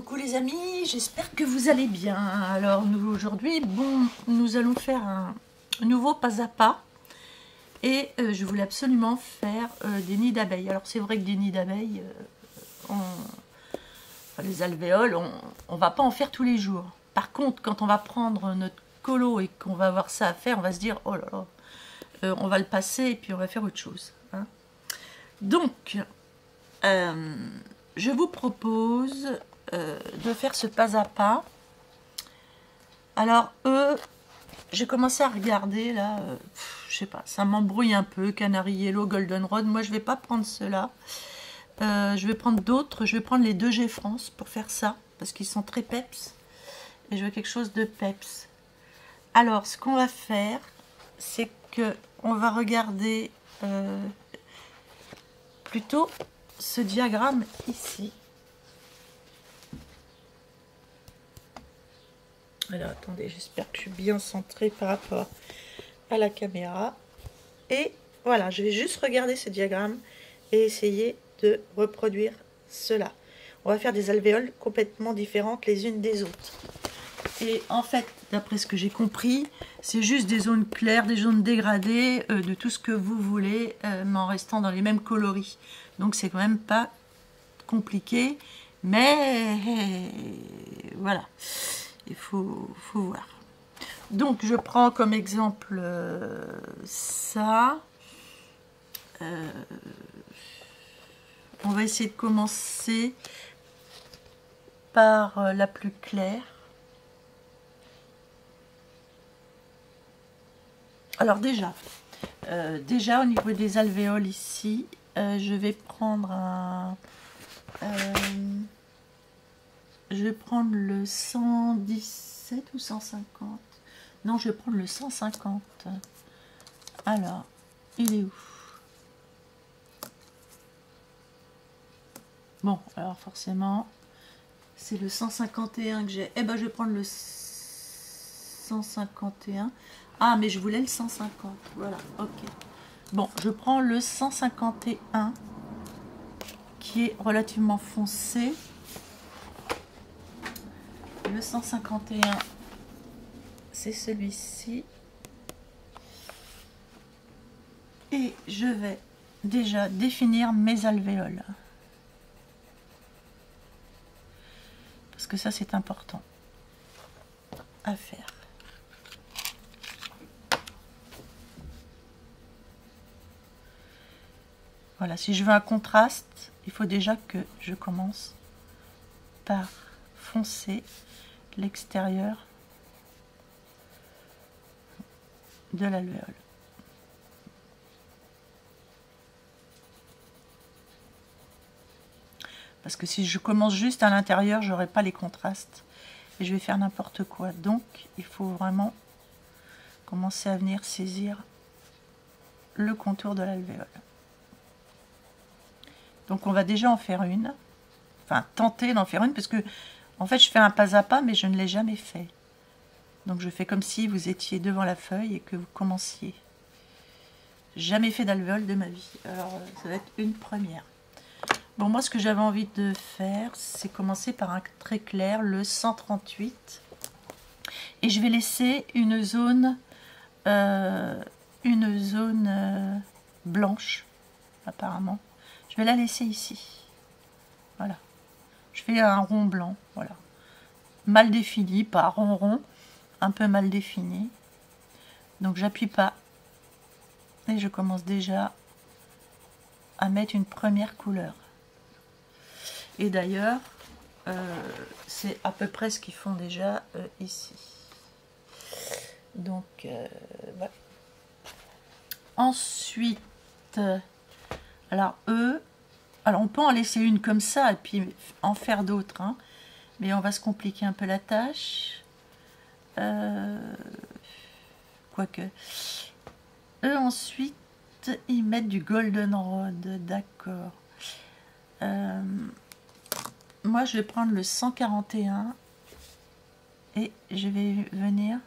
Coucou les amis, j'espère que vous allez bien. Alors nous aujourd'hui, nous allons faire un nouveau pas à pas. Et je voulais absolument faire des nids d'abeilles. Alors c'est vrai que des nids d'abeilles, les alvéoles, on va pas en faire tous les jours. Par contre, quand on va prendre notre colo et qu'on va avoir ça à faire, on va se dire, oh là là, on va le passer et puis on va faire autre chose. Hein. Donc, je vous propose de faire ce pas à pas. Alors j'ai commencé à regarder là, je sais pas, ça m'embrouille un peu, Canary Yellow, Goldenrod. Moi je vais pas prendre cela, je vais prendre d'autres, je vais prendre les 2G France pour faire ça, parce qu'ils sont très peps, et je veux quelque chose de peps. Alors ce qu'on va faire, c'est que on va regarder plutôt ce diagramme ici. Alors attendez, j'espère que je suis bien centrée par rapport à la caméra. Et voilà, je vais juste regarder ce diagramme et essayer de reproduire cela. On va faire des alvéoles complètement différentes les unes des autres. Et en fait, d'après ce que j'ai compris, c'est juste des zones claires, des zones dégradées, de tout ce que vous voulez, mais en restant dans les mêmes coloris. Donc c'est quand même pas compliqué, mais voilà. Il faut voir. Donc, je prends comme exemple ça. On va essayer de commencer par la plus claire. Alors déjà au niveau des alvéoles ici, je vais prendre un... je vais prendre le 117 ou 150. Non, je vais prendre le 150. Alors, il est où? Bon, alors forcément, c'est le 151 que j'ai. Eh ben, je vais prendre le 151. Ah, mais je voulais le 150. Voilà, ok. Bon, je prends le 151 qui est relativement foncé. Le 151, c'est celui-ci. Et je vais déjà définir mes alvéoles. Parce que ça, c'est important à faire. Voilà, si je veux un contraste, il faut déjà que je commence par foncer l'extérieur de l'alvéole. Parce que si je commence juste à l'intérieur, j'aurai pas les contrastes et je vais faire n'importe quoi. Donc, il faut vraiment commencer à venir saisir le contour de l'alvéole. Donc, on va déjà en faire une. Enfin, tenter d'en faire une parce que en fait, je fais un pas à pas, mais je ne l'ai jamais fait. Donc, je fais comme si vous étiez devant la feuille et que vous commenciez. Jamais fait d'alvéole de ma vie. Alors, ça va être une première. Bon, moi, ce que j'avais envie de faire, c'est commencer par un très clair, le 138. Et je vais laisser une zone blanche, apparemment. Je vais la laisser ici. Voilà. Je fais un rond blanc, voilà. Mal défini, pas rond, un peu mal défini. Donc j'appuie pas. Et je commence déjà à mettre une première couleur. Et d'ailleurs, c'est à peu près ce qu'ils font déjà ici. Donc, voilà. Ensuite, alors on peut en laisser une comme ça et puis en faire d'autres, hein, mais on va se compliquer un peu la tâche. Quoique. Eux, ensuite, ils mettent du goldenrod, d'accord. Moi, je vais prendre le 141 et je vais venir.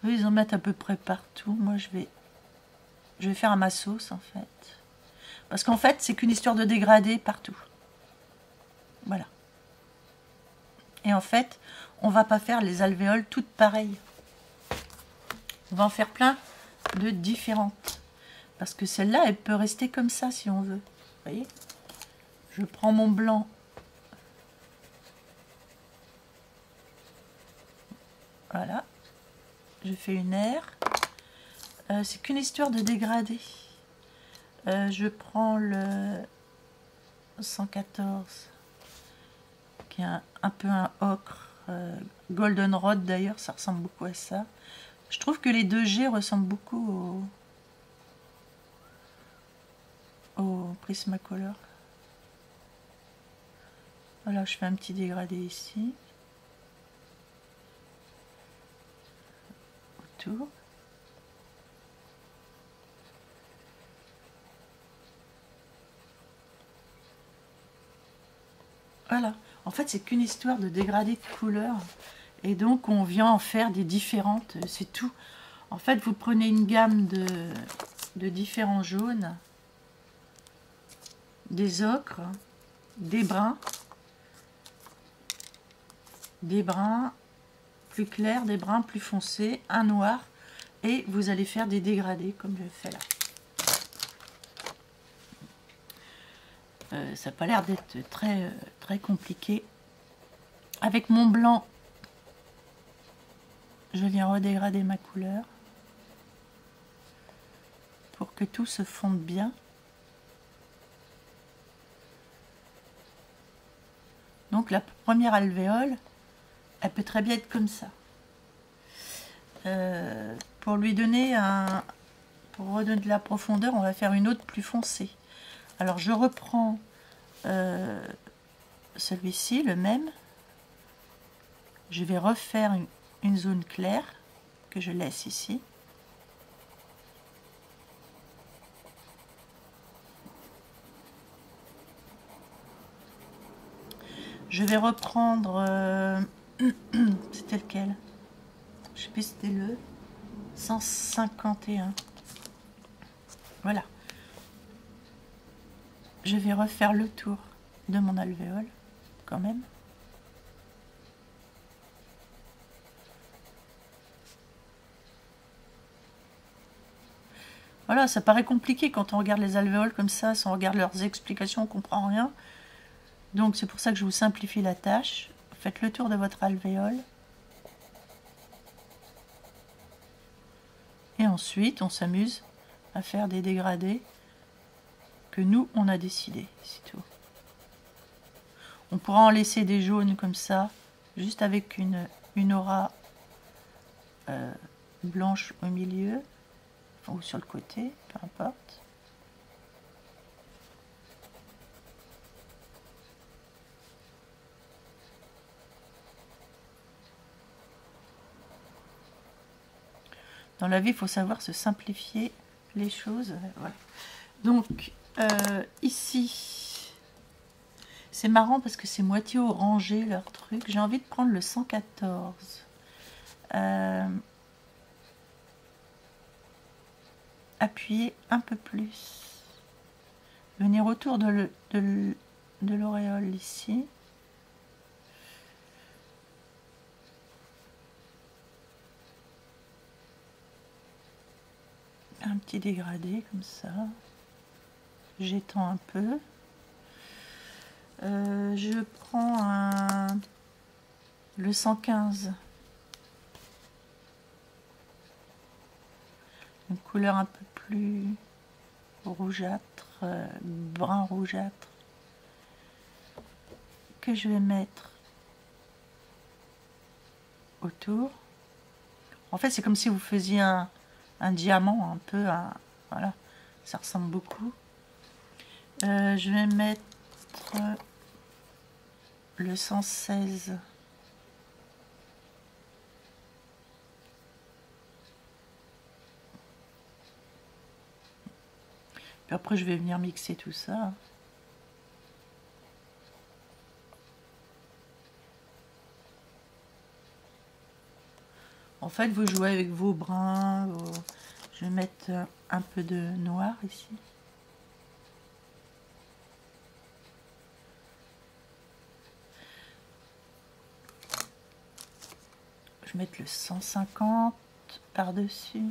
Eux, ils en mettent à peu près partout. Moi, je vais faire à ma sauce, en fait. Parce qu'en fait, c'est qu'une histoire de dégradé partout. Voilà. Et en fait, on va pas faire les alvéoles toutes pareilles. On va en faire plein de différentes. Parce que celle-là, elle peut rester comme ça si on veut. Vous voyez? Je prends mon blanc. Voilà. Je fais une aire. C'est qu'une histoire de dégradé. Je prends le 114, qui est un peu un ocre. Goldenrod d'ailleurs, ça ressemble beaucoup à ça. Je trouve que les 2G ressemblent beaucoup au Prismacolor. Voilà, je fais un petit dégradé ici. Autour. Voilà. En fait, c'est qu'une histoire de dégradé de couleurs. Et donc, on vient en faire des différentes. C'est tout. En fait, vous prenez une gamme de différents jaunes, des ocres, des bruns plus clairs, des bruns plus foncés, un noir, et vous allez faire des dégradés comme je fais là. Ça n'a pas l'air d'être très compliqué. Avec mon blanc, je viens redégrader ma couleur pour que tout se fonde bien. Donc la première alvéole, elle peut très bien être comme ça. Pour lui donner pour redonner de la profondeur, on va faire une autre plus foncée. Alors je reprends celui-ci, le même. Je vais refaire une zone claire que je laisse ici. Je vais reprendre, c'était lequel? Je sais plus, c'était le 151. Voilà. Je vais refaire le tour de mon alvéole, quand même. Voilà, ça paraît compliqué quand on regarde les alvéoles comme ça, si on regarde leurs explications, on ne comprend rien. Donc c'est pour ça que je vous simplifie la tâche. Faites le tour de votre alvéole. Et ensuite, on s'amuse à faire des dégradés que nous, on a décidé, c'est tout. On pourra en laisser des jaunes comme ça, juste avec une aura blanche au milieu, ou sur le côté, peu importe. Dans la vie, il faut savoir se simplifier les choses. Voilà. Donc, ici, c'est marrant parce que c'est moitié orangé leur truc. J'ai envie de prendre le 114. Appuyer un peu plus. Venir autour de l'auréole ici. Un petit dégradé comme ça. J'étends un peu. Je prends le 115. Une couleur un peu plus rougeâtre, brun rougeâtre, que je vais mettre autour. En fait, c'est comme si vous faisiez un diamant, un peu, voilà, ça ressemble beaucoup. Je vais mettre le 116. Puis après, je vais venir mixer tout ça. En fait, vous jouez avec vos bruns. Je vais mettre un peu de noir ici. je mette le 150 par-dessus.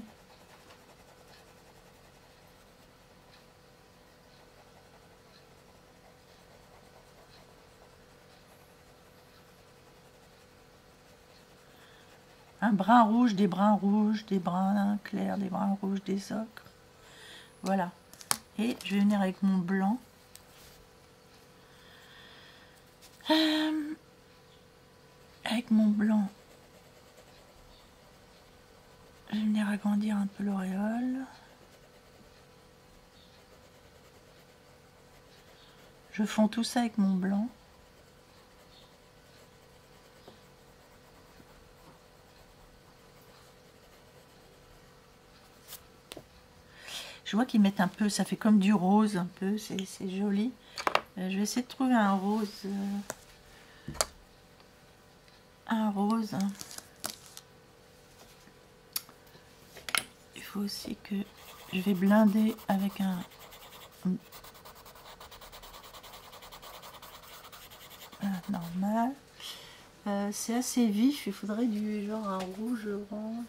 Un brun rouge, des bruns rouges, des bruns clairs, des bruns rouges, des ocres. Voilà. Et je vais venir avec mon blanc. Avec mon blanc, je vais venir agrandir un peu l'auréole. Je fonds tout ça avec mon blanc. Je vois qu'ils mettent un peu, ça fait comme du rose un peu, c'est joli. Je vais essayer de trouver un rose. Un rose. Il faut aussi que je vais blinder avec un... Voilà, normal. C'est assez vif, il faudrait du genre un rouge orange.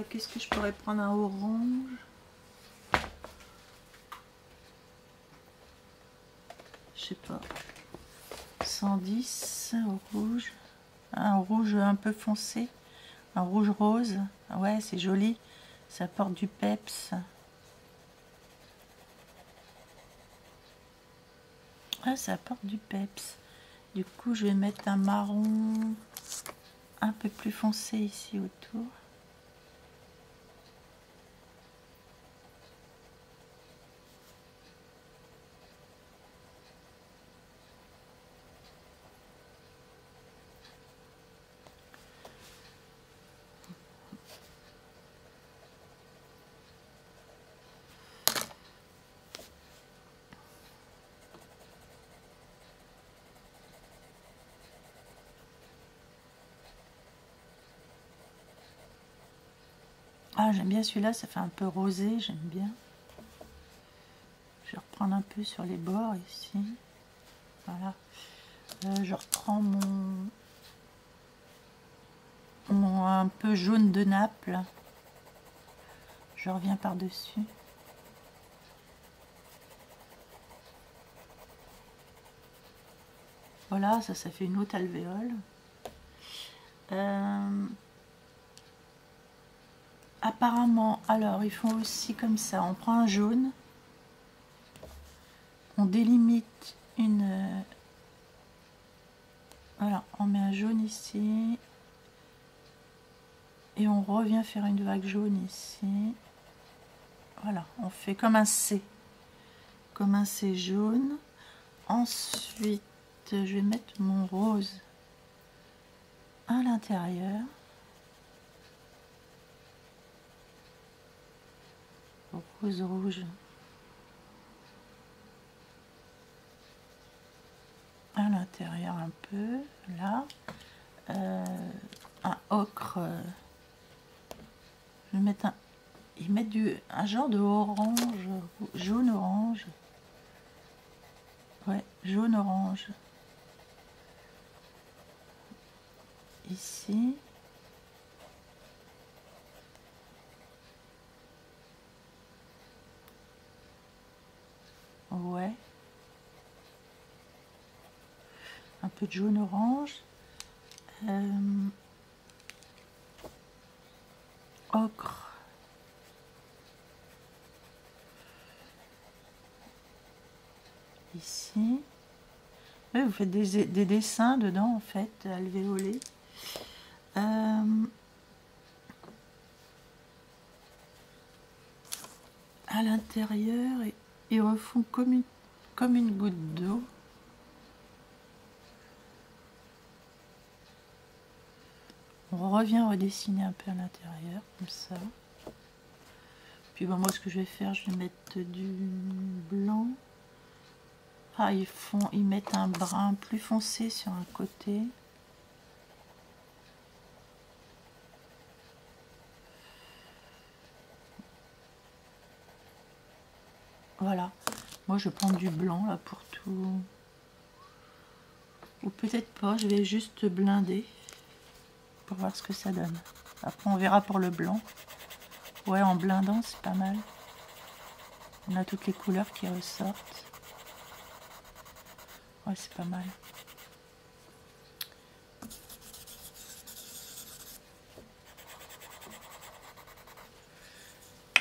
Qu'est-ce que je pourrais prendre? Un orange. Je sais pas. 110 au rouge. Un rouge un peu foncé. Un rouge rose. Ouais, c'est joli. Ça apporte du peps. Ah, ça apporte du peps. Du coup, je vais mettre un marron un peu plus foncé ici autour. Ah, j'aime bien celui-là, ça fait un peu rosé, j'aime bien. Je vais reprendre un peu sur les bords ici. Voilà. Je reprends mon un peu jaune de Naples. Je reviens par-dessus. Voilà, ça fait une haute alvéole. Apparemment, alors ils font aussi comme ça. On prend un jaune. On délimite une... voilà, on met un jaune ici. Et on revient faire une vague jaune ici. Voilà, on fait comme un C. Comme un C jaune. Ensuite, je vais mettre mon rose à l'intérieur. Rose rouge. À l'intérieur un peu, là. Un ocre. Je vais mettre un... Ils mettent un genre de orange, jaune-orange. Ouais, jaune-orange. Ici. Ouais. Un peu de jaune-orange. Ocre. Ici. Oui, vous faites des dessins dedans, en fait, alvéolés. À l'intérieur, ils refont comme une goutte d'eau. On revient redessiner un peu à l'intérieur, comme ça. Puis bon, moi, ce que je vais faire, je vais mettre du blanc. Ah, ils mettent un brun plus foncé sur un côté. Voilà. Moi, je prends du blanc là pour tout Ou peut-être pas, je vais juste blinder pour voir ce que ça donne. Après on verra pour le blanc. Ouais, en blindant c'est pas mal. On a toutes les couleurs qui ressortent. Ouais, c'est pas mal.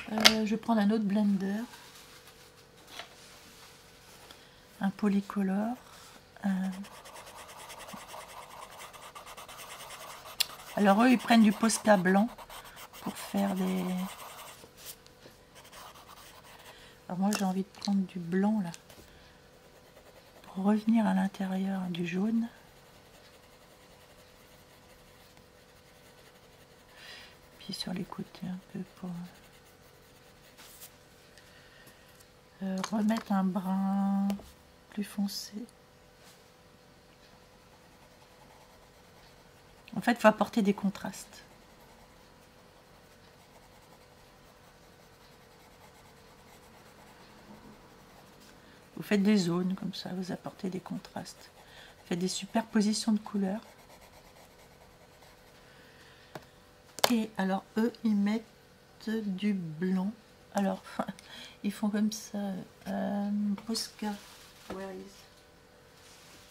Je vais prendre un autre blender. Un polycolore. Alors eux, ils prennent du Posca blanc pour faire des... Alors moi, j'ai envie de prendre du blanc, là. Pour revenir à l'intérieur du jaune. Puis sur les côtés, un peu pour... remettre un brun plus foncé. En fait, il faut apporter des contrastes. Vous faites des zones comme ça, vous apportez des contrastes. Vous faites des superpositions de couleurs. Et alors, eux, ils mettent du blanc. Alors, ils font comme ça. Posca. Where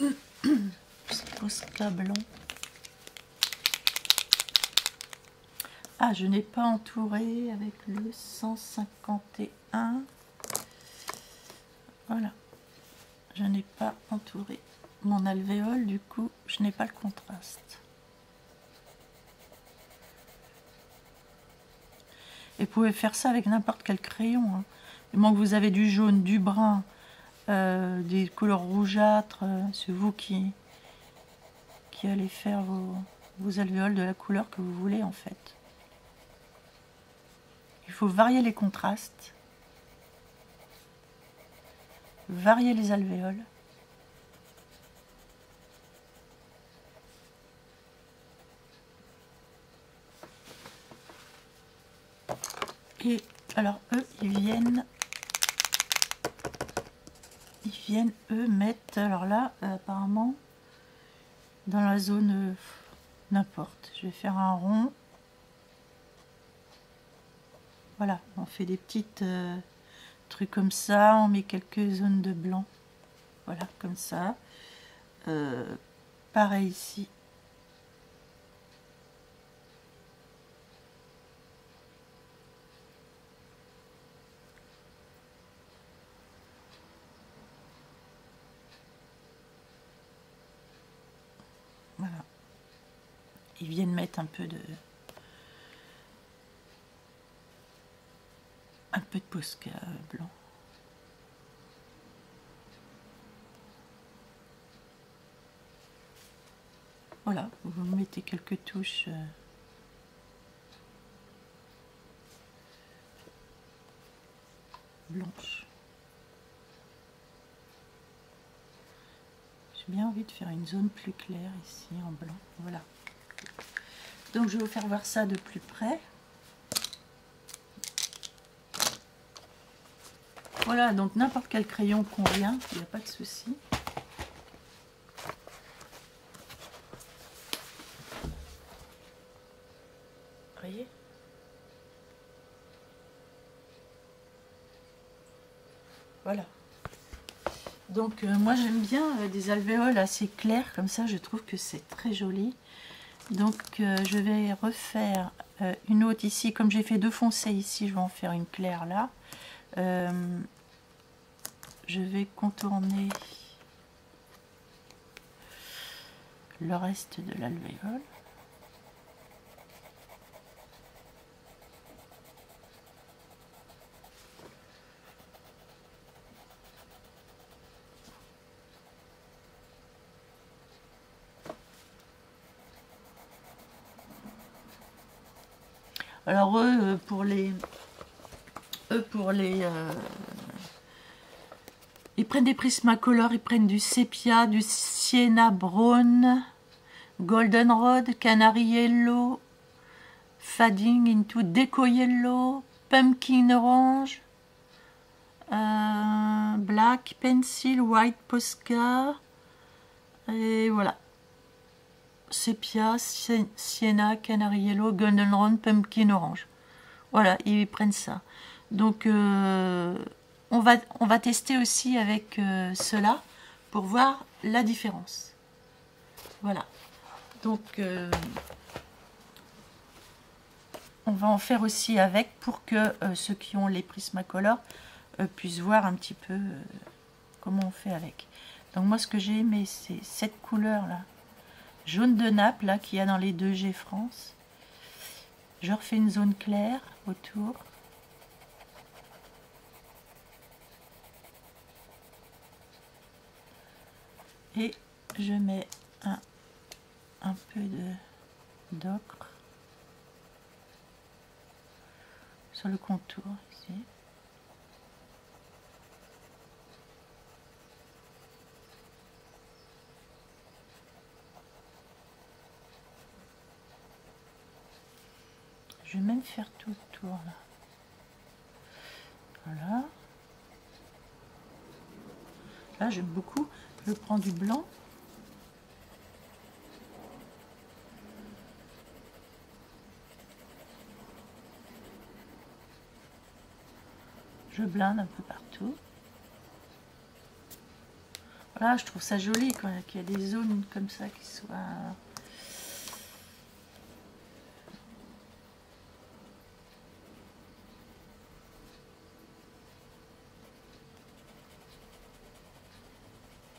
is Posca blanc. Ah, je n'ai pas entouré avec le 151. Voilà. Je n'ai pas entouré mon alvéole, du coup, je n'ai pas le contraste. Et vous pouvez faire ça avec n'importe quel crayon. Hein. Du moment que vous avez du jaune, du brun, des couleurs rougeâtres, c'est vous qui allez faire vos alvéoles de la couleur que vous voulez en fait. Il faut varier les contrastes, varier les alvéoles. Et alors eux, ils viennent eux mettre, alors là, apparemment, dans la zone n'importe. Je vais faire un rond. Voilà, on fait des petites trucs comme ça, on met quelques zones de blanc. Voilà, comme ça. Pareil ici. Voilà. Ils viennent mettre un peu de Posca blanc. Voilà, vous mettez quelques touches blanches. J'ai bien envie de faire une zone plus claire ici en blanc. Voilà. Donc je vais vous faire voir ça de plus près. Voilà, donc n'importe quel crayon convient, il n'y a pas de souci. Voyez ? Voilà. Donc moi j'aime bien des alvéoles assez clairs, comme ça je trouve que c'est très joli. Donc je vais refaire une autre ici, comme j'ai fait deux foncés ici, je vais en faire une claire là. Je vais contourner le reste de l'alvéole. Alors eux, ils prennent des Prismacolor, ils prennent du sépia, du sienna brown, goldenrod, canary yellow, fading into deco yellow, pumpkin orange, black pencil, white Posca, Et voilà. Sépia, Sienna, Canary Yellow, Goldenrod, Pumpkin Orange. Voilà, ils prennent ça. Donc, on va tester aussi avec cela pour voir la différence. Voilà. Donc, on va en faire aussi avec pour que ceux qui ont les Prismacolor puissent voir un petit peu comment on fait avec. Donc, moi, ce que j'ai aimé, c'est cette couleur-là. Jaune de Naples, là, qu'il y a dans les 2G France. Je refais une zone claire autour. Et je mets un peu d'ocre sur le contour ici. Je vais même faire tout autour là. Voilà. Là j'aime beaucoup. Je prends du blanc. Je blinde un peu partout. Voilà, je trouve ça joli quand il y a des zones comme ça qui soient...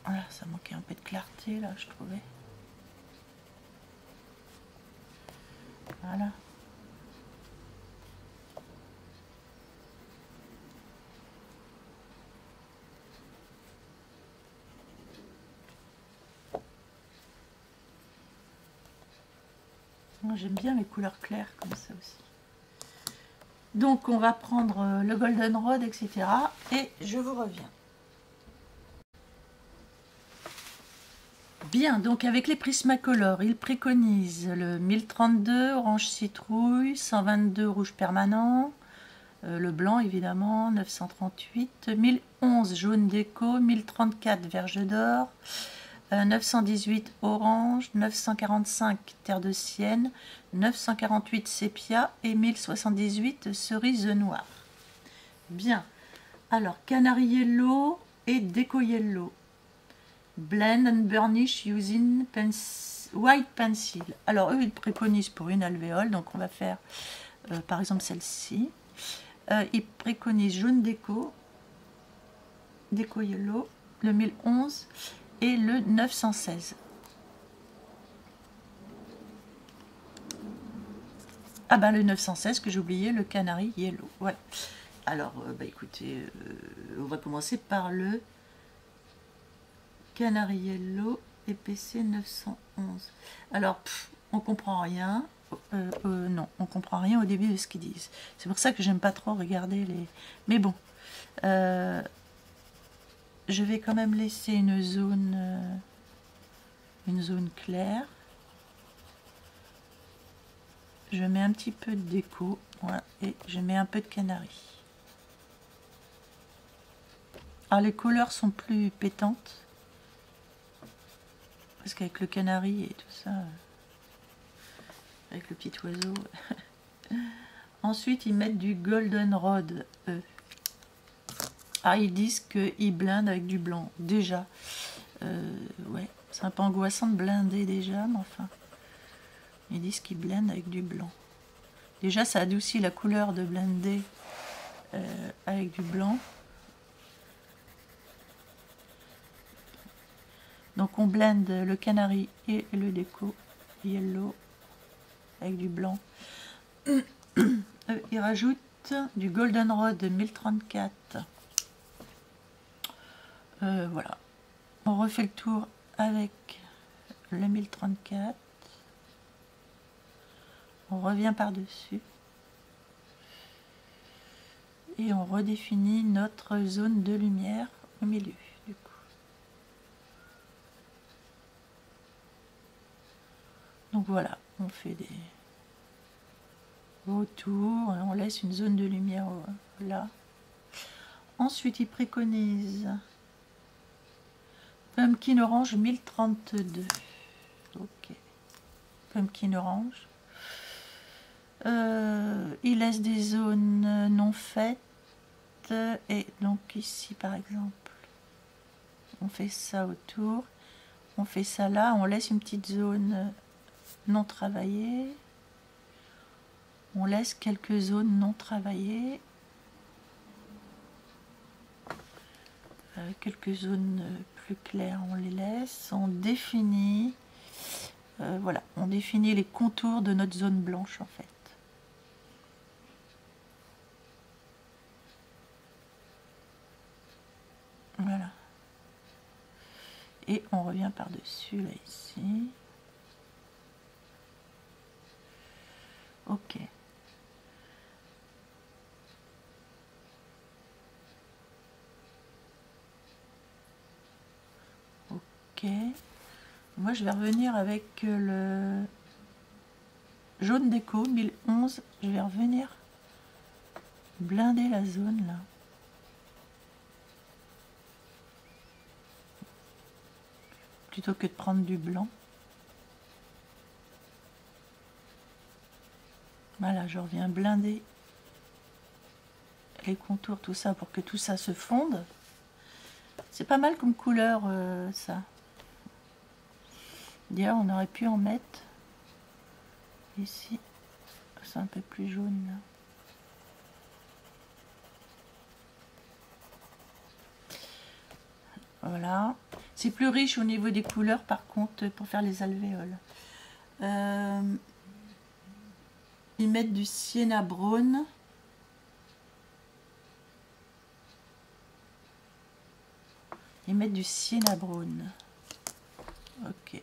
Voilà, ça manquait un peu de clarté là, je trouvais. Voilà. J'aime bien les couleurs claires comme ça aussi. Donc on va prendre le Goldenrod, etc. Et je vous reviens. Bien, donc avec les Prismacolor, ils préconisent le 1032 orange citrouille, 122 rouge permanent, le blanc évidemment, 938, 1011 jaune déco, 1034 verge d'or, 918 orange, 945 terre de sienne, 948 sépia et 1078 cerise noire. Bien, alors Canary Yellow et Deco Yellow. Blend and burnish using white pencil. Alors eux ils préconisent pour une alvéole, donc on va faire par exemple celle-ci. Ils préconisent jaune déco, Deco Yellow, le 1011 et le 916. Ah ben le 916 que j'ai oublié, le Canary Yellow. Ouais. Alors bah écoutez, on va commencer par le Canary Yellow EPC 911. Alors on comprend rien. Non, on comprend rien au début de ce qu'ils disent. C'est pour ça que j'aime pas trop regarder les... Mais bon, je vais quand même laisser une zone claire. Je mets un petit peu de déco, voilà, et je mets un peu de canari. Alors les couleurs sont plus pétantes, parce qu'avec le canari et tout ça, avec le petit oiseau. Ensuite ils mettent du goldenrod. Ah, ils disent qu'ils blindent avec du blanc, déjà. Ouais, c'est un peu angoissant de blinder déjà, mais enfin... Ils disent qu'ils blendent avec du blanc. Déjà, ça adoucit la couleur de blender avec du blanc. Donc on blende le canari et le déco yellow avec du blanc. Ils rajoutent du goldenrod 1034. Voilà. On refait le tour avec le 1034. On revient par-dessus. Et on redéfinit notre zone de lumière au milieu, du coup. Donc voilà, on fait des autour, on laisse une zone de lumière là. Ensuite, ils préconisent Pumpkin orange 1032. Ok. Pumpkin orange. Il laisse des zones non faites. Et donc ici par exemple, on fait ça autour. On fait ça là. On laisse une petite zone non travaillée. On laisse quelques zones non travaillées. Quelques zones plus claires, on les laisse. On définit, voilà, on définit les contours de notre zone blanche en fait. Voilà. Et on revient par-dessus là ici. Ok. Ok. Moi, je vais revenir avec le jaune déco 1011. Je vais revenir blinder la zone là. Plutôt que de prendre du blanc. Voilà, je reviens blinder les contours, tout ça, pour que tout ça se fonde. C'est pas mal comme couleur, ça. D'ailleurs, on aurait pu en mettre ici. C'est un peu plus jaune, là. Voilà. C'est plus riche au niveau des couleurs, par contre, pour faire les alvéoles. Ils mettent du sienna brown. Ils mettent du sienna brown. Ok.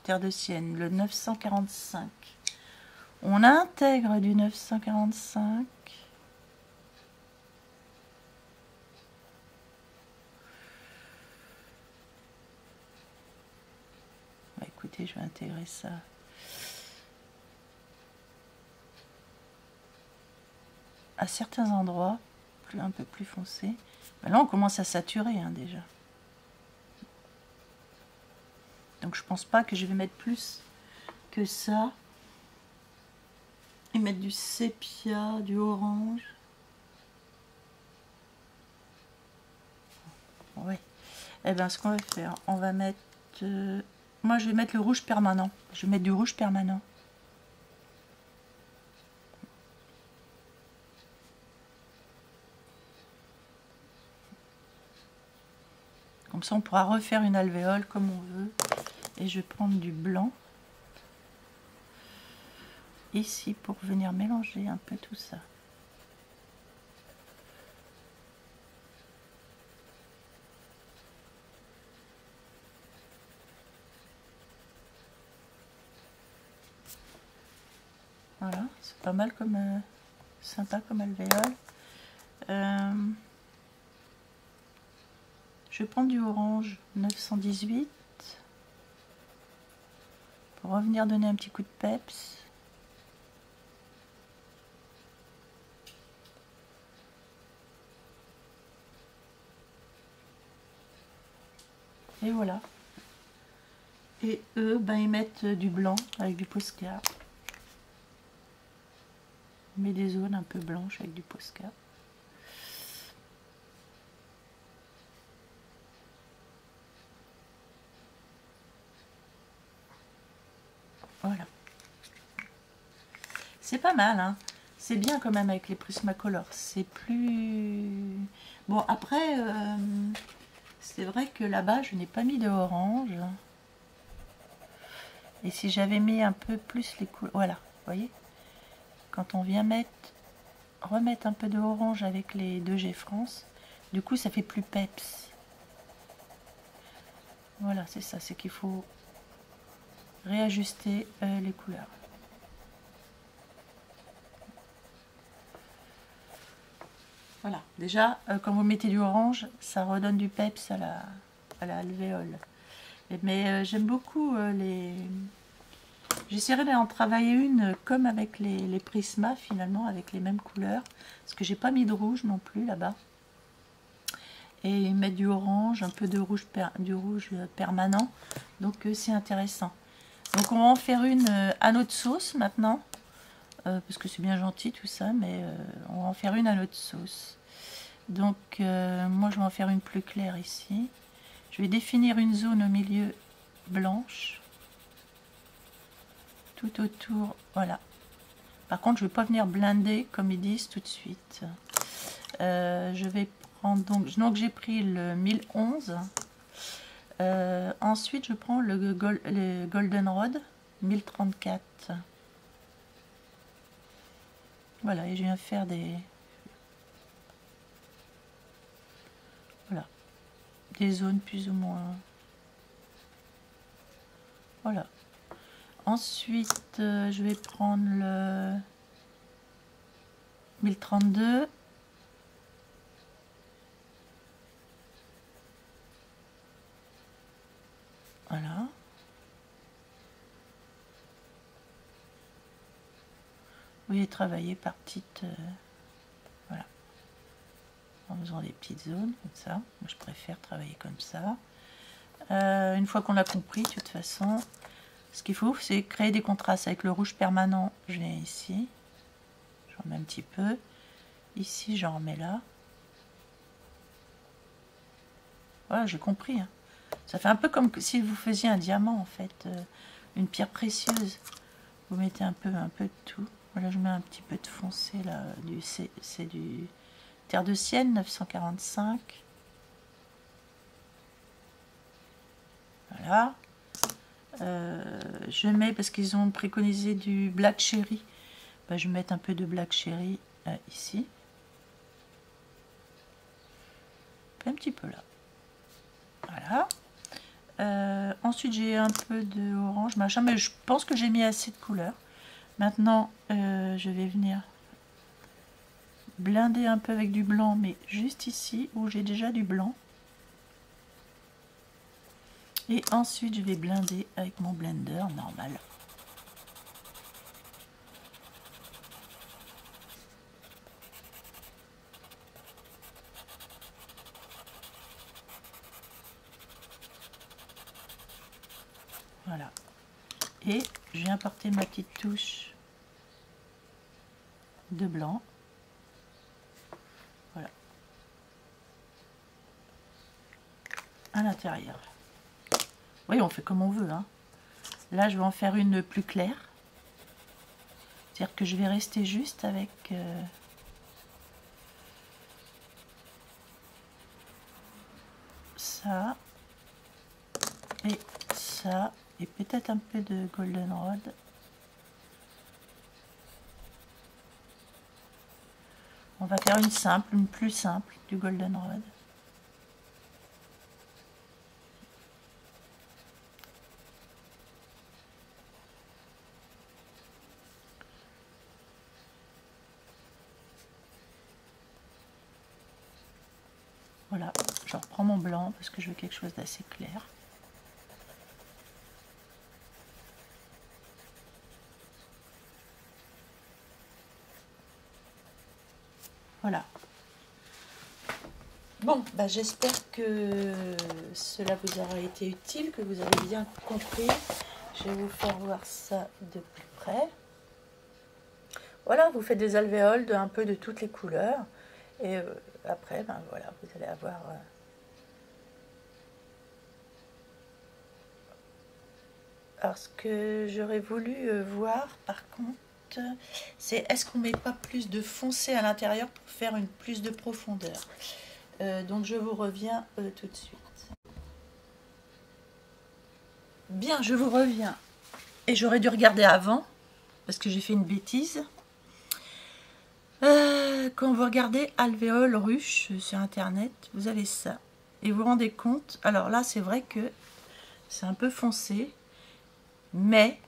Terre de Sienne, le 945. On intègre du 945. Bah, écoutez, je vais intégrer ça. À certains endroits, un peu plus foncé. Ben là, on commence à saturer hein, déjà. Donc, je pense pas que je vais mettre plus que ça. Et mettre du sépia, du orange. Ouais. Et bien, ce qu'on va faire, on va mettre... moi, je vais mettre le rouge permanent. Je vais mettre du rouge permanent. Comme ça, on pourra refaire une alvéole comme on veut. Et je vais prendre du blanc. Ici, pour venir mélanger un peu tout ça. Voilà, c'est pas mal comme... sympa comme alvéole. Je vais prendre du orange 918 pour revenir donner un petit coup de peps. Et voilà. Et eux, ben, ils mettent du blanc avec du Posca. Ils mettent des zones un peu blanches avec du Posca. Voilà. C'est pas mal, hein. C'est bien quand même avec les Prismacolor. C'est plus... Bon, après, c'est vrai que là-bas, je n'ai pas mis de orange. Et si j'avais mis un peu plus les couleurs... Voilà, vous voyez? Quand on vient remettre un peu de orange avec les 2G France, du coup, ça fait plus peps. Voilà, c'est ça. C'est qu'il faut réajuster les couleurs. Voilà, déjà, quand vous mettez du orange, ça redonne du peps à la alvéole. Mais j'aime beaucoup les... J'essaierai d'en travailler une comme avec les Prisma, finalement, avec les mêmes couleurs. Parce que j'ai pas mis de rouge non plus, là-bas. et mettre du orange, un peu de rouge, du rouge permanent. Donc c'est intéressant. Donc on va en faire une à notre sauce maintenant. Parce que c'est bien gentil tout ça, mais on va en faire une à notre sauce. Donc moi je vais en faire une plus claire ici. Je vais définir une zone au milieu blanche. Tout autour, voilà. Par contre je ne vais pas venir blinder comme ils disent tout de suite. Je vais prendre donc j'ai pris le 1011. Ensuite je prends le Goldenrod 1034. Voilà, et je viens faire des zones plus ou moins. Voilà. Ensuite, je vais prendre le 1032. Voilà. Vous voyez, travailler par petites... voilà. En faisant des petites zones, comme ça. Moi, je préfère travailler comme ça. Une fois qu'on l'a compris, de toute façon, ce qu'il faut, c'est créer des contrastes. Avec le rouge permanent, je viens ici. J'en mets un petit peu. Ici, j'en remets là. Voilà, j'ai compris. Hein. Ça fait un peu comme si vous faisiez un diamant, en fait. Une pierre précieuse. Vous mettez un peu de tout. Voilà, je mets un petit peu de foncé, là. C'est du Terre de Sienne, 945. Voilà. Je mets, parce qu'ils ont préconisé du Black Cherry, ben, je vais mettre un peu de Black Cherry ici. Un petit peu là. Voilà. Ensuite, j'ai un peu de orange, machin, mais je pense que j'ai mis assez de couleurs. Maintenant, je vais venir blinder un peu avec du blanc, mais juste ici, où j'ai déjà du blanc. Et ensuite, je vais blinder avec mon blender normal. Voilà. Et je viens apporter ma petite touche de blanc. Voilà. À l'intérieur. Oui, on fait comme on veut. Hein. Là, je vais en faire une plus claire. C'est-à-dire que je vais rester juste avec... ça. Et ça. Et peut-être un peu de Goldenrod. On va faire une simple, une plus simple du Goldenrod. Voilà, je reprends mon blanc parce que je veux quelque chose d'assez clair. Voilà. Bon, bah, j'espère que cela vous aura été utile, que vous avez bien compris. Je vais vous faire voir ça de plus près. Voilà, vous faites des alvéoles un peu de toutes les couleurs. Et après, ben voilà, vous allez avoir... Alors, ce que j'aurais voulu voir, par contre, c'est est-ce qu'on ne met pas plus de foncé à l'intérieur pour faire une plus de profondeur. Donc, je vous reviens tout de suite. Bien, je vous reviens. Et j'aurais dû regarder avant, parce que j'ai fait une bêtise. Quand vous regardez alvéole ruche sur internet, vous avez ça. Et vous vous rendez compte, alors là, c'est vrai que c'est un peu foncé. Mais,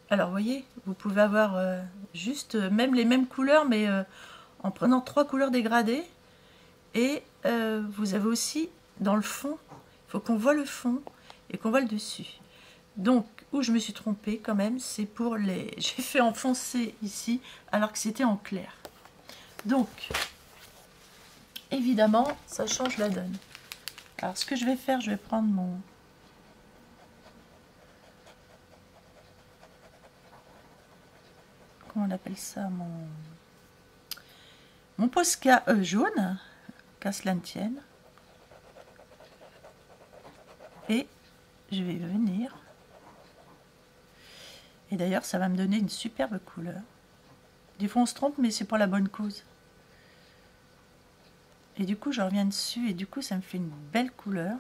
alors vous voyez, vous pouvez avoir juste même les mêmes couleurs, mais en prenant 3 couleurs dégradées. Et vous avez aussi dans le fond, il faut qu'on voit le fond et qu'on voit le dessus. Donc, où je me suis trompée quand même, c'est pour les... J'ai fait en foncé ici, alors que c'était en clair. Donc, évidemment, ça change la donne. Alors ce que je vais faire, je vais prendre mon... Comment on appelle ça, mon Posca jaune, qu'à cela ne tienne. Et je vais venir. Et d'ailleurs, ça va me donner une superbe couleur. Des fois, on se trompe, mais c'est pour la bonne cause. Et du coup, je reviens dessus, et du coup, ça me fait une belle couleur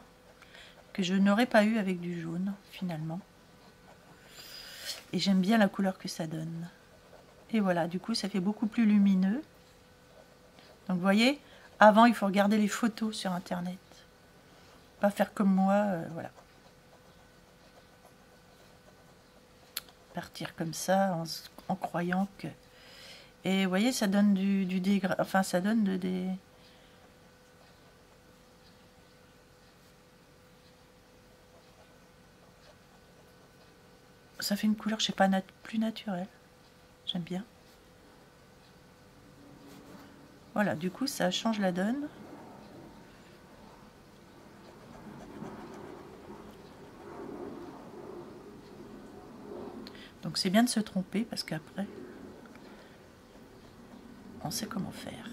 que je n'aurais pas eu avec du jaune, finalement. Et j'aime bien la couleur que ça donne. Et voilà, du coup, ça fait beaucoup plus lumineux. Donc, vous voyez, avant, il faut regarder les photos sur Internet. Pas faire comme moi, voilà. Partir comme ça, en croyant que... Et vous voyez, ça donne du dégradé, enfin, ça donne des... Ça fait une couleur, je sais pas, plus naturelle. J'aime bien. Voilà, du coup, ça change la donne. Donc c'est bien de se tromper parce qu'après, on sait comment faire.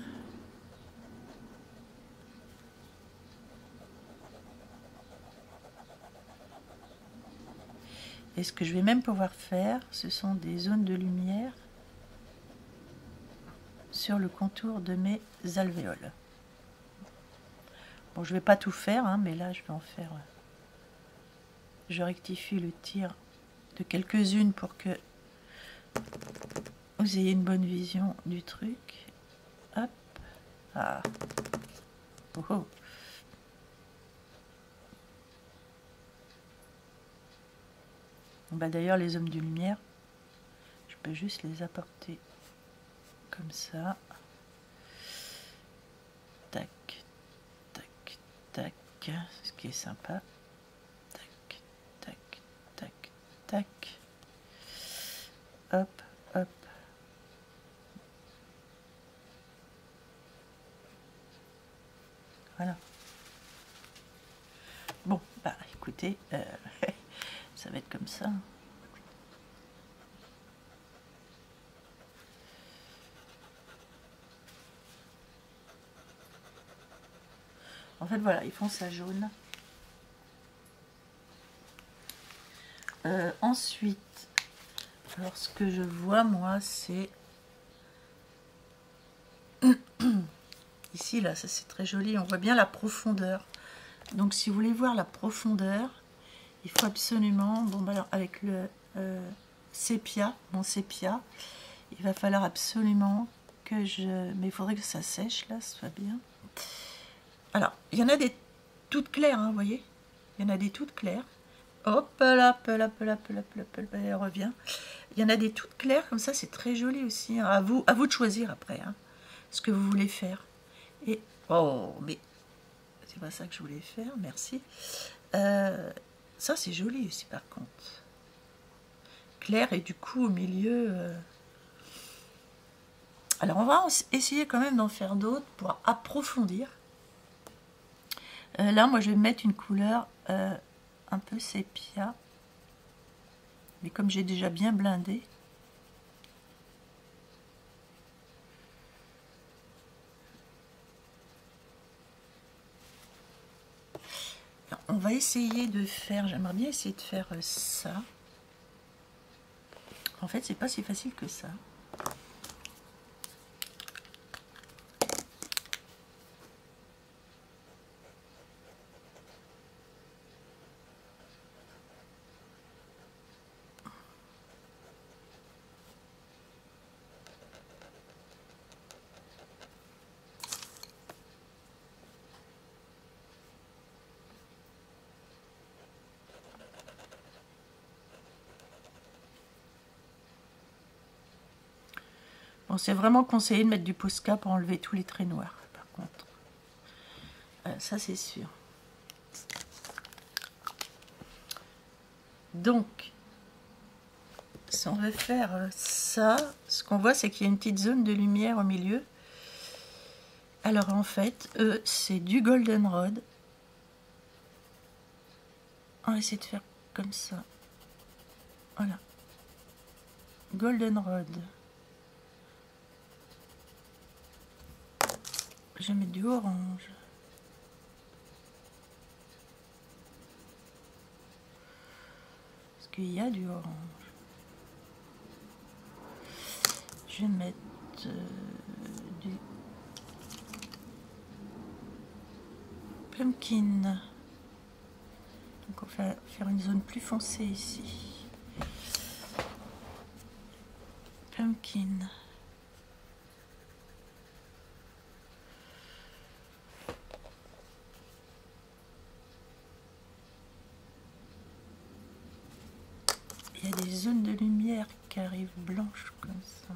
Et ce que je vais même pouvoir faire, ce sont des zones de lumière sur le contour de mes alvéoles. Bon, je ne vais pas tout faire, hein, mais là, je vais en faire... Je rectifie le tir de quelques-unes pour que vous ayez une bonne vision du truc. Hop. Ah. Oh, oh. Bah, d'ailleurs, les hommes de lumière, je peux juste les apporter comme ça. Tac, tac, tac. Ce qui est sympa. Tac, tac, tac, tac. Hop, hop. Voilà. Bon, bah écoutez, ça va être comme ça. En fait, voilà, ils font ça jaune. Ensuite, alors ce que je vois, moi, c'est... Ici, là, ça c'est très joli. On voit bien la profondeur. Donc, si vous voulez voir la profondeur, il faut absolument... Bon, bah alors, avec le sépia, mon sépia, il va falloir absolument que je... Mais il faudrait que ça sèche, là, ce soit bien. Alors, il y en a des toutes claires, hein, vous voyez. Il y en a des toutes claires. Hop là, elle revient. Il y en a des toutes claires, comme ça, c'est très joli aussi. Hein. À vous de choisir après, hein, ce que vous voulez faire. Et, oh, mais c'est pas ça que je voulais faire, merci. Ça, c'est joli aussi, par contre. Clair, et du coup, au milieu... Alors, on va essayer quand même d'en faire d'autres pour approfondir. Là, moi, je vais mettre une couleur un peu sépia. Mais comme j'ai déjà bien blindé, alors, on va essayer de faire, j'aimerais bien essayer de faire ça. En fait, c'est pas si facile que ça. Bon, c'est vraiment conseillé de mettre du Posca pour enlever tous les traits noirs, par contre. Ça, c'est sûr. Donc, si on veut faire ça, ce qu'on voit, c'est qu'il y a une petite zone de lumière au milieu. Alors, en fait, c'est du goldenrod. On va essayer de faire comme ça. Voilà. Goldenrod. Je vais mettre du orange. Parce qu'il y a du orange. Je vais mettre du pumpkin. Donc on va faire une zone plus foncée ici. Pumpkin. Il y a des zones de lumière qui arrivent blanches comme ça.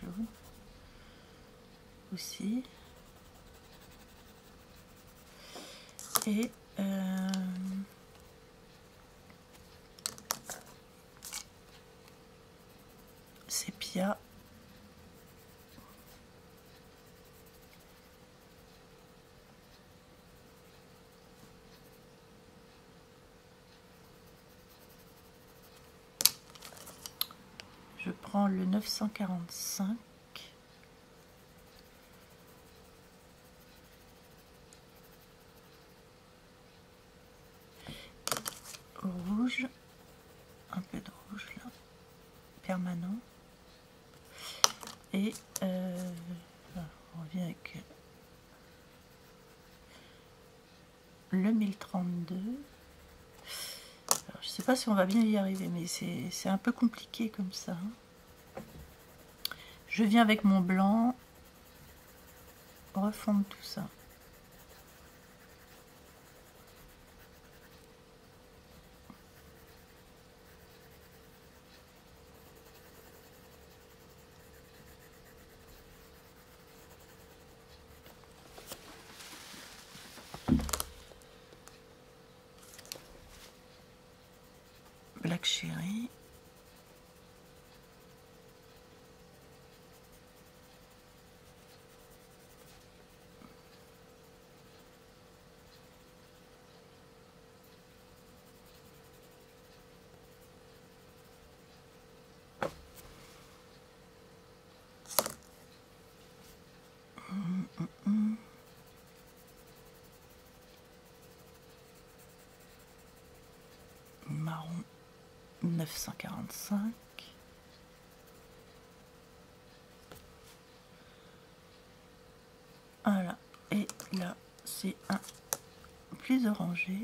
Jaune. Aussi. Et sépia. Je prends le 945. Rouge. Un peu de rouge là. Permanent. Et on revient avec le 1032. Alors, je sais pas si on va bien y arriver, mais c'est un peu compliqué comme ça. Je viens avec mon blanc refondre tout ça. Black Cherry. Marron 945. Voilà, et là c'est un plus orangé.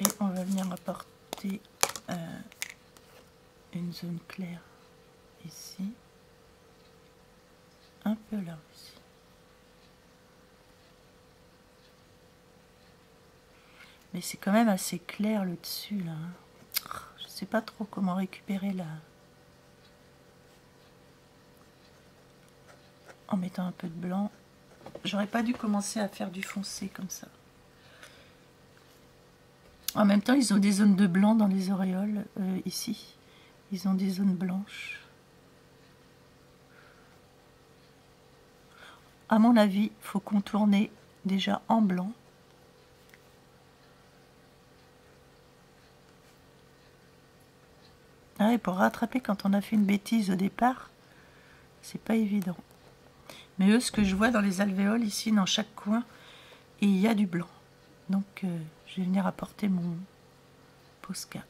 Et on va venir apporter une zone claire ici, un peu là aussi. Mais c'est quand même assez clair le dessus là. Je sais pas trop comment récupérer là. En mettant un peu de blanc. J'aurais pas dû commencer à faire du foncé comme ça. En même temps, ils ont des zones de blanc dans les auréoles ici. Ils ont des zones blanches. À mon avis, il faut contourner déjà en blanc. Ah, et pour rattraper quand on a fait une bêtise au départ, c'est pas évident. Mais eux, ce que je vois dans les alvéoles, ici, dans chaque coin, il y a du blanc. Donc, je vais venir apporter mon Posca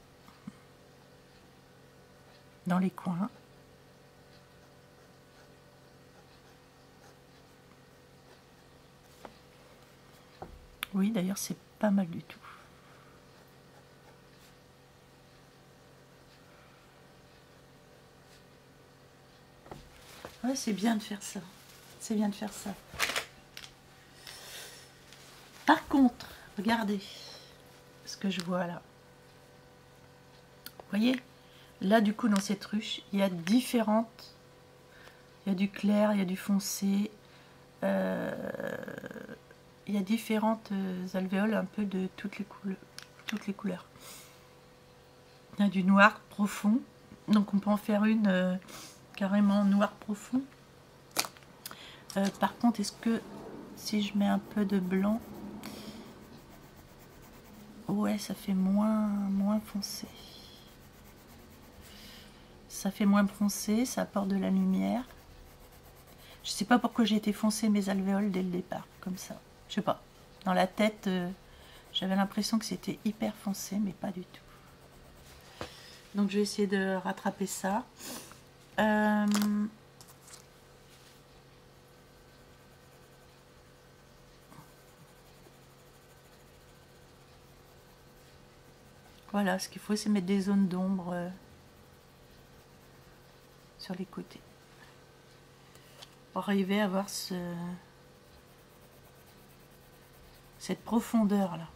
dans les coins. Oui, d'ailleurs, c'est pas mal du tout. Ouais, c'est bien de faire ça. C'est bien de faire ça. Par contre, regardez ce que je vois là. Vous voyez? Là, du coup, dans cette ruche, il y a différentes... Il y a du clair, il y a du foncé. Il y a différentes alvéoles un peu de toutes les couleurs. Il y a du noir profond. Donc, on peut en faire une carrément noir profond. Par contre, est-ce que si je mets un peu de blanc, ouais, ça fait moins foncé. Ça fait moins foncé, ça apporte de la lumière. Je sais pas pourquoi j'ai été foncer mes alvéoles dès le départ, comme ça. Je sais pas. Dans la tête, j'avais l'impression que c'était hyper foncé, mais pas du tout. Donc je vais essayer de rattraper ça. Voilà, ce qu'il faut, c'est mettre des zones d'ombre sur les côtés. Pour arriver à avoir cette profondeur là.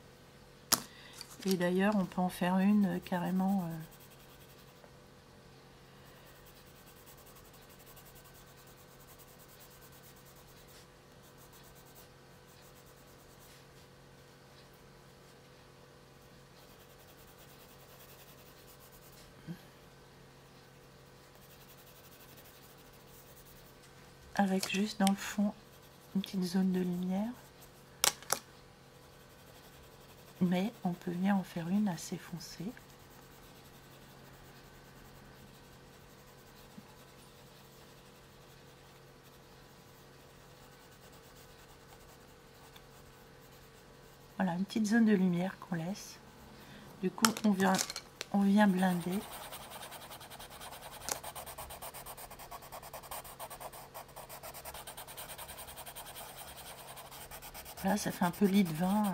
Et d'ailleurs, on peut en faire une carrément... avec juste dans le fond une petite zone de lumière. Mais on peut venir en faire une assez foncée. Voilà, une petite zone de lumière qu'on laisse. Du coup, on vient blinder. Là, ça fait un peu lit de vin.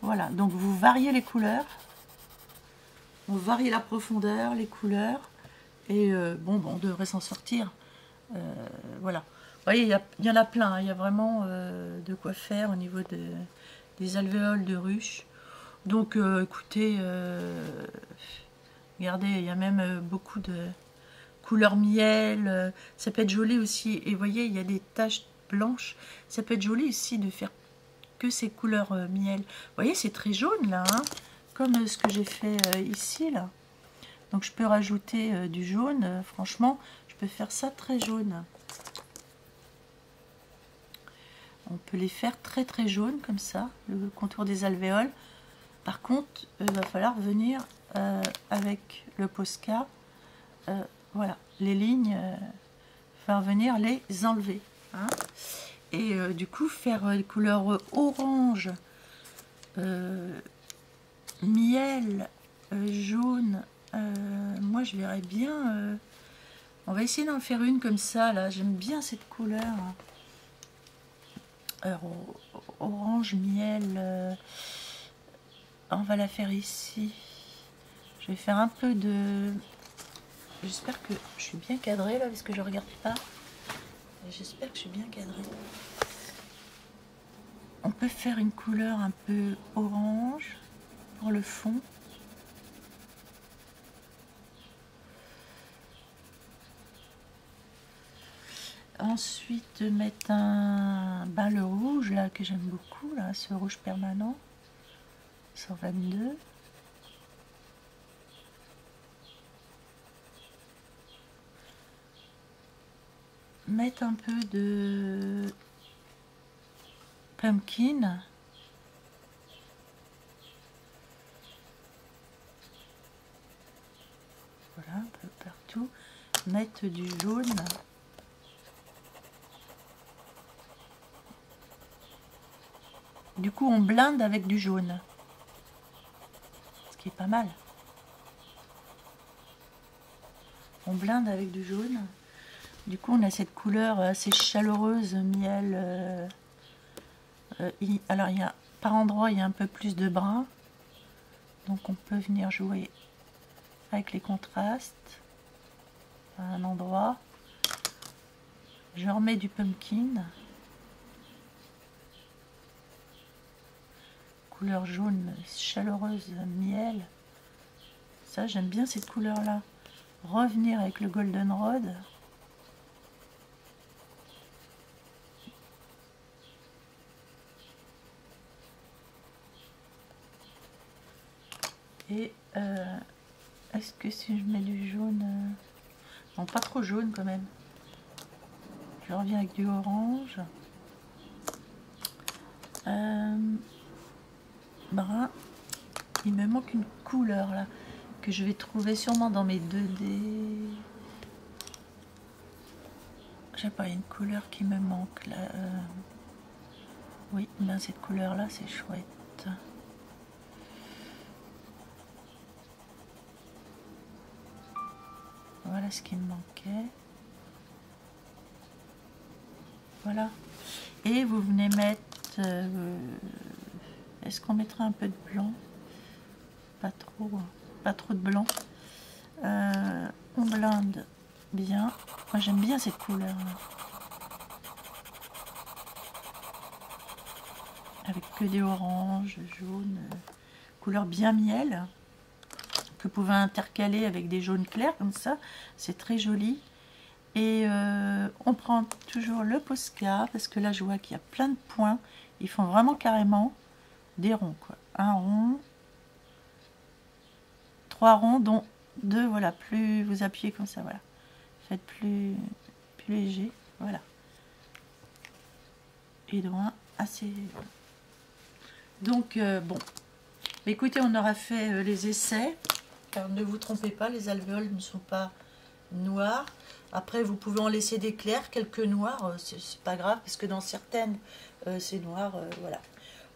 Voilà, donc vous variez les couleurs. On varie la profondeur, les couleurs. Et bon, on devrait s'en sortir. Voilà. Vous voyez, il y en a plein. Hein. Il y a vraiment de quoi faire au niveau des alvéoles de ruche. Donc, écoutez, regardez, il y a même beaucoup de couleur miel. Ça peut être joli aussi. Et vous voyez, il y a des taches blanches. Ça peut être joli aussi de faire que ces couleurs miel. Vous voyez, c'est très jaune là, hein, comme ce que j'ai fait ici là. Donc je peux rajouter du jaune. Franchement, je peux faire ça très jaune. On peut les faire très très jaunes comme ça, le contour des alvéoles. Par contre, il va falloir venir avec le Posca. Voilà, les lignes, faire venir les enlever. Hein. Et du coup, faire les couleurs orange, miel, jaune. Moi, je verrais bien. On va essayer d'en faire une comme ça. Là, j'aime bien cette couleur. Alors, orange, miel. On va la faire ici. Je vais faire un peu de... J'espère que je suis bien cadrée là, parce que je regarde pas. J'espère que je suis bien cadrée. On peut faire une couleur un peu orange pour le fond. Ensuite, mettre le rouge là que j'aime beaucoup, là, ce rouge permanent. 122. Mettre un peu de pumpkin. Voilà, un peu partout. Mettre du jaune. Du coup, on blinde avec du jaune. Ce qui est pas mal. On blinde avec du jaune. Du coup, on a cette couleur assez chaleureuse, miel. Alors, par endroit, il y a un peu plus de brun. Donc, on peut venir jouer avec les contrastes. À un endroit. Je remets du pumpkin. Couleur jaune, chaleureuse, miel. Ça, j'aime bien cette couleur-là. Revenir avec le goldenrod. Et est-ce que si je mets du jaune, non pas trop jaune quand même, je reviens avec du orange, brun. Il me manque une couleur là que je vais trouver sûrement dans mes 2D. Je sais pas, il y a une couleur qui me manque là. Oui, ben cette couleur là c'est chouette. Voilà ce qui me manquait. Voilà. Et vous venez mettre... est-ce qu'on mettra un peu de blanc? Pas trop de blanc. On blinde bien. Moi j'aime bien cette couleur là. Avec que des oranges, jaunes, couleur bien miel. Que vous pouvez intercaler avec des jaunes clairs comme ça. C'est très joli. Et on prend toujours le Posca, parce que là je vois qu'il y a plein de points. Ils font vraiment carrément des ronds, quoi. Un rond, 3 ronds, dont 2, voilà. Plus vous appuyez comme ça, voilà. Faites plus léger, voilà. Et loin, assez. Donc, bon. Écoutez, on aura fait les essais. Car ne vous trompez pas, les alvéoles ne sont pas noirs. Après, vous pouvez en laisser des clairs, quelques noirs, c'est pas grave, parce que dans certaines, c'est noir, voilà.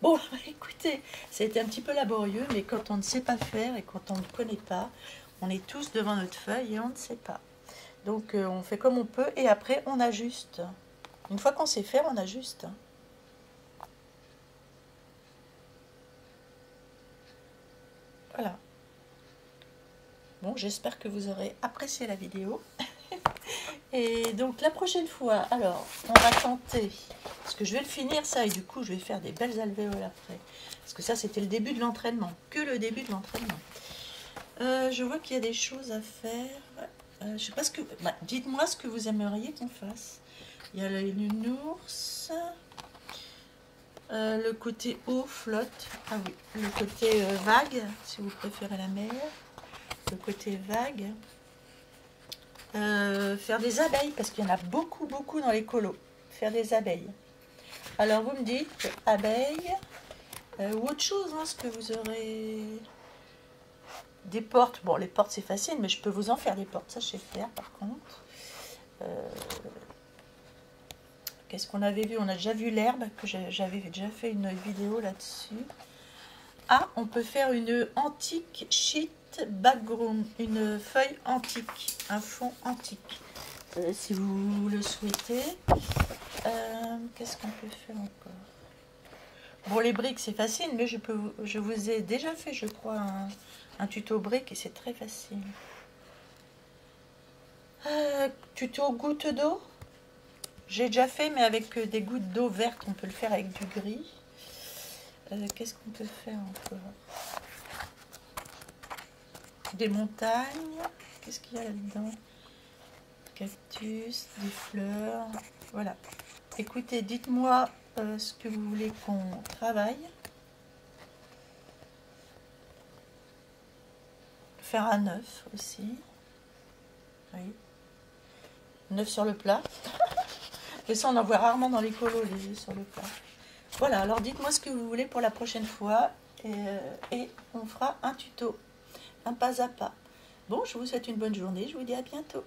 Bon, écoutez, c'était un petit peu laborieux, mais quand on ne sait pas faire et quand on ne connaît pas, on est tous devant notre feuille et on ne sait pas. Donc, on fait comme on peut et après, on ajuste. Une fois qu'on sait faire, on ajuste. Voilà. Bon, j'espère que vous aurez apprécié la vidéo. Et donc la prochaine fois, alors, on va tenter, parce que je vais le finir ça, et du coup je vais faire des belles alvéoles après. Parce que ça c'était le début de l'entraînement, que le début de l'entraînement. Je vois qu'il y a des choses à faire. Je sais pas ce que... Bah, dites-moi ce que vous aimeriez qu'on fasse. Il y a le nounours. Le côté eau, flotte. Ah oui, le côté vague, si vous préférez la mer. Le côté vague. Faire des abeilles, parce qu'il y en a beaucoup dans les colos. Faire des abeilles. Alors vous me dites abeilles ou autre chose, hein, ce que vous aurez. Des portes. Bon, les portes c'est facile, mais je peux vous en faire des portes. Ça je sais faire par contre. Qu'est-ce qu'on avait vu? On a déjà vu l'herbe, que j'avais déjà fait une vidéo là-dessus. Ah, on peut faire une antique sheet background, une feuille antique, un fond antique, si vous le souhaitez. Qu'est-ce qu'on peut faire encore? Bon, les briques c'est facile, mais je vous ai déjà fait, je crois, un tuto briques et c'est très facile. Tuto goutte d'eau, j'ai déjà fait, mais avec des gouttes d'eau verte. On peut le faire avec du gris. Qu'est-ce qu'on peut faire encore? Des montagnes. Qu'est-ce qu'il y a là-dedans? Cactus, des fleurs. Voilà. Écoutez, dites-moi ce que vous voulez qu'on travaille. Faire un œuf aussi. Oui. Un œuf sur le plat. Et ça, on en voit rarement dans les colos, les œufs sur le plat. Voilà, alors dites-moi ce que vous voulez pour la prochaine fois. Et on fera un tuto. Un pas à pas. Bon, je vous souhaite une bonne journée. Je vous dis à bientôt.